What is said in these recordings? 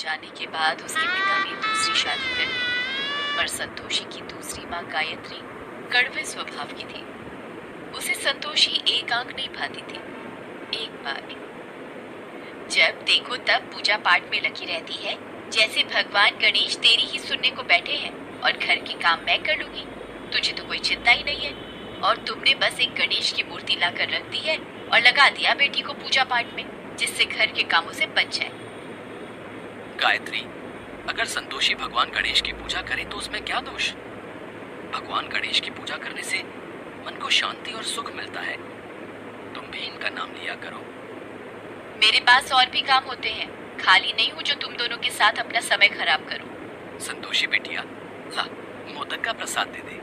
जाने के बाद उसके पिता ने दूसरी शादी कर ली और संतोषी की दूसरी माँ गायत्री कड़वे स्वभाव की थी। उसे संतोषी एक आंख नहीं भाती थी। एक बार जब देखो तब पूजा पाठ में लगी रहती है, जैसे भगवान गणेश तेरी ही सुनने को बैठे हैं और घर के काम मैं कर लूंगी। तुझे तो कोई चिंता ही नहीं है और तुमने बस एक गणेश की मूर्ति लाकर रख दी है और लगा दिया बेटी को पूजा पाठ में, जिससे घर के कामों से बच जाए। गायत्री, अगर संतोषी भगवान गणेश की पूजा करे तो उसमें क्या दोष? भगवान गणेश की पूजा करने से मन को शांति और सुख मिलता है। तुम भी इनका नाम लिया करो। मेरे पास और भी काम होते हैं, खाली नहीं हूँ जो तुम दोनों के साथ अपना समय खराब करूँ। संतोषी बेटिया, ला मोदक का प्रसाद दे दे,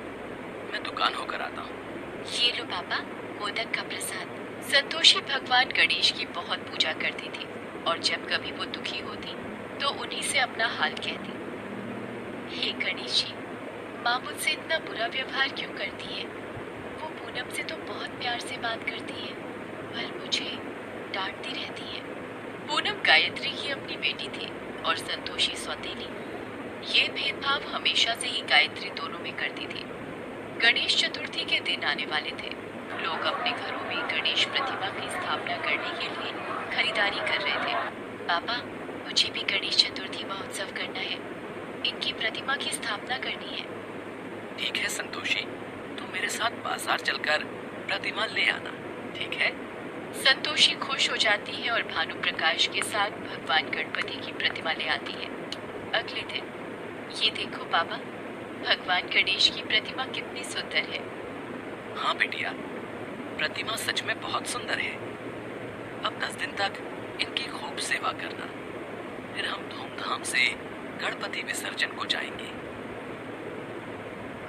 मैं दुकान होकर आता हूँ। ये लो पापा, मोदक का प्रसाद। संतोषी भगवान गणेश की बहुत पूजा करती थी और जब कभी वो दुखी होती तो उन्हीं से अपना हाल कहती। हे गणेश जी, माँ मुझसे इतना बुरा व्यवहार क्यों करती है? वो पूनम से तो बहुत प्यार से बात करती है, पर मुझे डांटती रहती है। पूनम गायत्री की अपनी बेटी थी और संतोषी सौतेली। ये भेदभाव हमेशा से ही गायत्री दोनों में करती थी। गणेश चतुर्थी के दिन आने वाले थे। लोग अपने घरों में गणेश प्रतिमा की स्थापना करने के लिए खरीदारी कर रहे थे। पापा, मुझे भी गणेश चतुर्थी महोत्सव करना है, इनकी प्रतिमा की स्थापना करनी है। ठीक है संतोषी, तुम मेरे साथ बाजार चलकर प्रतिमा ले आना, ठीक है? संतोषी खुश हो जाती है और भानु प्रकाश के साथ भगवान गणपति की प्रतिमा ले आती है। अगले दिन, ये देखो पापा, भगवान गणेश की प्रतिमा कितनी सुंदर है। हाँ बेटिया, प्रतिमा सच में बहुत सुंदर है। अब 10 दिन तक इनकी खूब सेवा करना, फिर हम धूमधाम से गणपति विसर्जन को जाएंगे।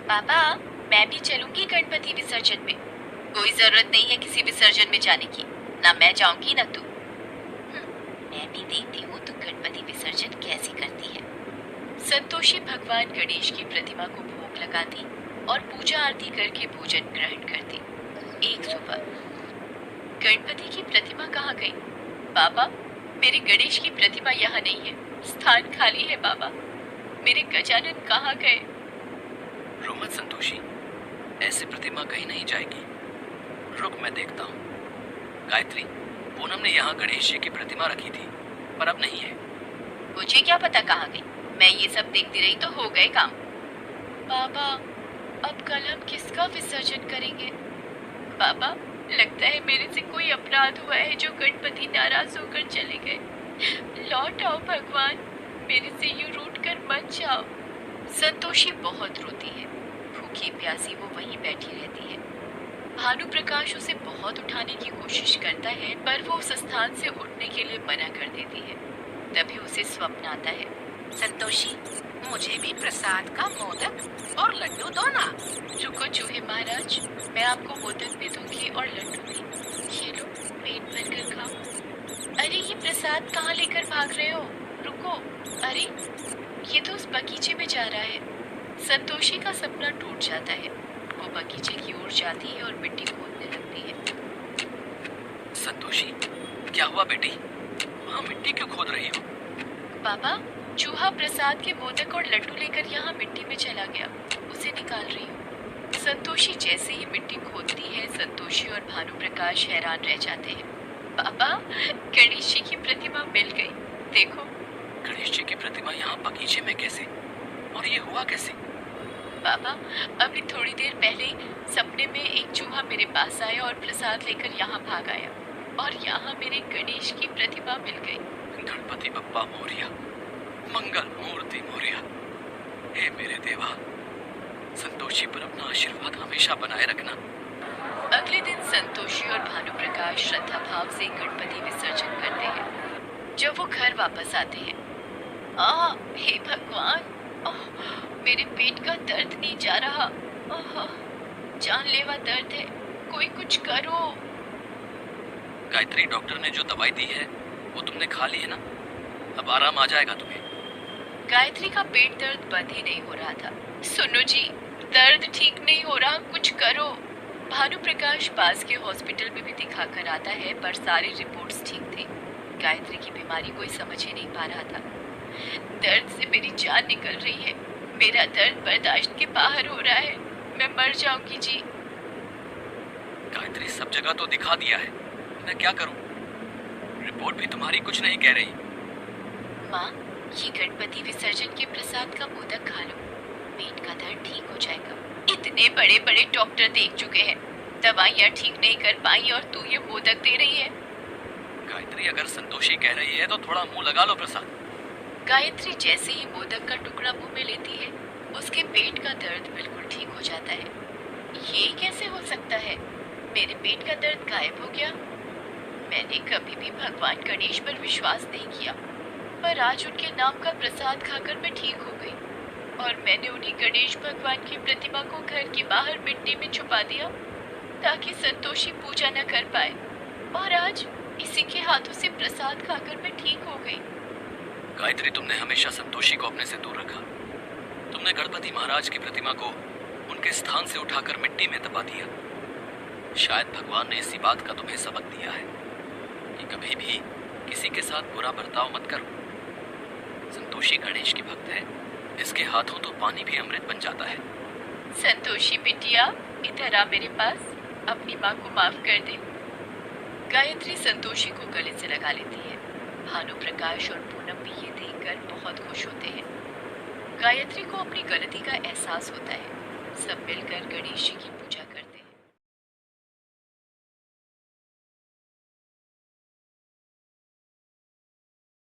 पापा, मैं भी चलूंगी गणपति विसर्जन में। कोई जरूरत नहीं है किसी विसर्जन में जाने की, ना मैं जाऊंगी ना तू। मैं भी देखती हूँ तू गणपति विसर्जन कैसे करती है। संतोषी भगवान गणेश की प्रतिमा को भोग लगाती और पूजा आरती करके भोजन ग्रहण करती। एक सुबह, गणपति की प्रतिमा कहाँ गई? बाबा, मेरे गणेश की प्रतिमा यहाँ नहीं है, स्थान खाली है। बाबा, मेरे गजानन कहाँ गए? रो मत संतोषी, ऐसी प्रतिमा कहीं नहीं जाएगी। रुक, मैं देखता हूँ। गायत्री, पूनम ने यहाँ गणेश जी की प्रतिमा रखी थी, पर अब नहीं है। मुझे क्या पता कहाँ गई, मैं ये सब देखती रही तो हो गए काम। बाबा, अब कल हम किसका विसर्जन करेंगे? बाबा, लगता है मेरे से कोई अपराध हुआ है जो गणपति नाराज होकर चले गए। लौट आओ भगवान, मेरे से यूं रूठ कर मत जाओ। संतोषी बहुत रोती है। भूखी प्यासी वो वहीं बैठी रहती है। भानु प्रकाश उसे बहुत उठाने की कोशिश करता है, पर वो उस स्थान से उठने के लिए मना कर देती है। तभी उसे स्वप्न आता है। संतोषी, मुझे भी प्रसाद का मोदक और लड्डू दो ना। रुको चूहे महाराज, मैं आपको मोदक भी दूंगी और लड्डू भी। ये लो, पेट भर कर खाओ। अरे, ये प्रसाद कहाँ लेकर भाग रहे हो? रुको। अरे, ये तो उस बगीचे में जा रहा है। संतोषी का सपना टूट जाता है। वो बगीचे की ओर जाती है और मिट्टी खोदने लगती है। संतोषी, क्या हुआ बेटी? वहाँ मिट्टी क्यों खोद रही हो? पापा, चूहा प्रसाद के मोदक और लड्डू लेकर यहाँ मिट्टी में चला गया, उसे निकाल रही हूँ। संतोषी जैसे ही मिट्टी खोदती है, संतोषी और भानु प्रकाश हैरान रह जाते हैं। पापा, गणेश जी की प्रतिमा मिल गई, देखो। गणेश जी की प्रतिमा यहाँ बगीचे में कैसे, और ये हुआ कैसे? पापा, अभी थोड़ी देर पहले सपने में एक चूहा मेरे पास आया और प्रसाद लेकर यहाँ भाग आया और यहाँ मेरे गणेश की प्रतिमा मिल गई। गणपति बप्पा मोरिया, मंगल मूर्ति मोरिया। हे मेरे देवा, संतोषी पर अपना आशीर्वाद हमेशा बनाए रखना। अगले दिन संतोषी और भानु प्रकाश श्रद्धा भाव से गणपति विसर्जन करते हैं। जब वो घर वापस आते हैं, हे भगवान, मेरे पेट का दर्द नहीं जा रहा। जानलेवा दर्द है, कोई कुछ करो। गायत्री, डॉक्टर ने जो दवाई दी है वो तुमने खा ली है ना? अब आराम आ जाएगा तुम्हें। गायत्री का पेट दर्द बंद ही नहीं हो रहा था। सुनो जी, दर्द ठीक नहीं हो रहा, कुछ करो। भानु प्रकाश पास के हॉस्पिटल में भी दिखा कर आता है, पर सारी रिपोर्ट्स ठीक थी। गायत्री की बीमारी कोई समझ ही नहीं पा रहा था। दर्द से मेरी जान निकल रही है। मेरा दर्द बर्दाश्त के बाहर हो रहा है। मैं मर जाऊंगी जी। गायत्री, सब जगह तो दिखा दिया है, मैं क्या करूं? रिपोर्ट भी तुम्हारी कुछ नहीं कह रही। माँ, ये गणपति विसर्जन के प्रसाद का मोदक खा लो, पेट का दर्द ठीक हो जाएगा। इतने बड़े बड़े डॉक्टर देख चुके हैं, दवाइयाँ ठीक नहीं कर पाई और तू ये मोदक दे रही है। गायत्री, अगर संतोषी कह रही है तो थोड़ा मुंह लगा लो प्रसाद। गायत्री जैसे ही मोदक का टुकड़ा मुंह में लेती है, उसके पेट का दर्द बिल्कुल ठीक हो जाता है। ये कैसे हो सकता है? मेरे पेट का दर्द गायब हो गया। मैंने कभी भी भगवान गणेश पर विश्वास नहीं किया, पर आज उनके नाम का प्रसाद खाकर मैं ठीक हो गई और मैंने उन्हीं गणेश भगवान की प्रतिमा को घर के बाहर मिट्टी में छुपा दिया ताकि संतोषी पूजा न कर पाए, और आज इसी के हाथों से प्रसाद खाकर मैं ठीक हो गई। गायत्री, तुमने हमेशा संतोषी को अपने से दूर रखा। तुमने गणपति महाराज की प्रतिमा को उनके स्थान से उठाकर मिट्टी में दबा दिया। शायद भगवान ने इसी बात का तुम्हें सबक दिया है कि कभी भी किसी के साथ बुरा बर्ताव मत करो। संतोषी गणेश की भक्त है, इसके हाथों तो पानी भी अमृत बन जाता है। संतोषी बिटिया, इधर आ मेरे पास, अपनी माँ को माफ कर दे। गायत्री संतोषी को गले से लगा लेती है। भानु प्रकाश और पूनम भी ये देखकर बहुत खुश होते हैं। गायत्री को अपनी गलती का एहसास होता है। सब मिलकर गणेश जी की पूजा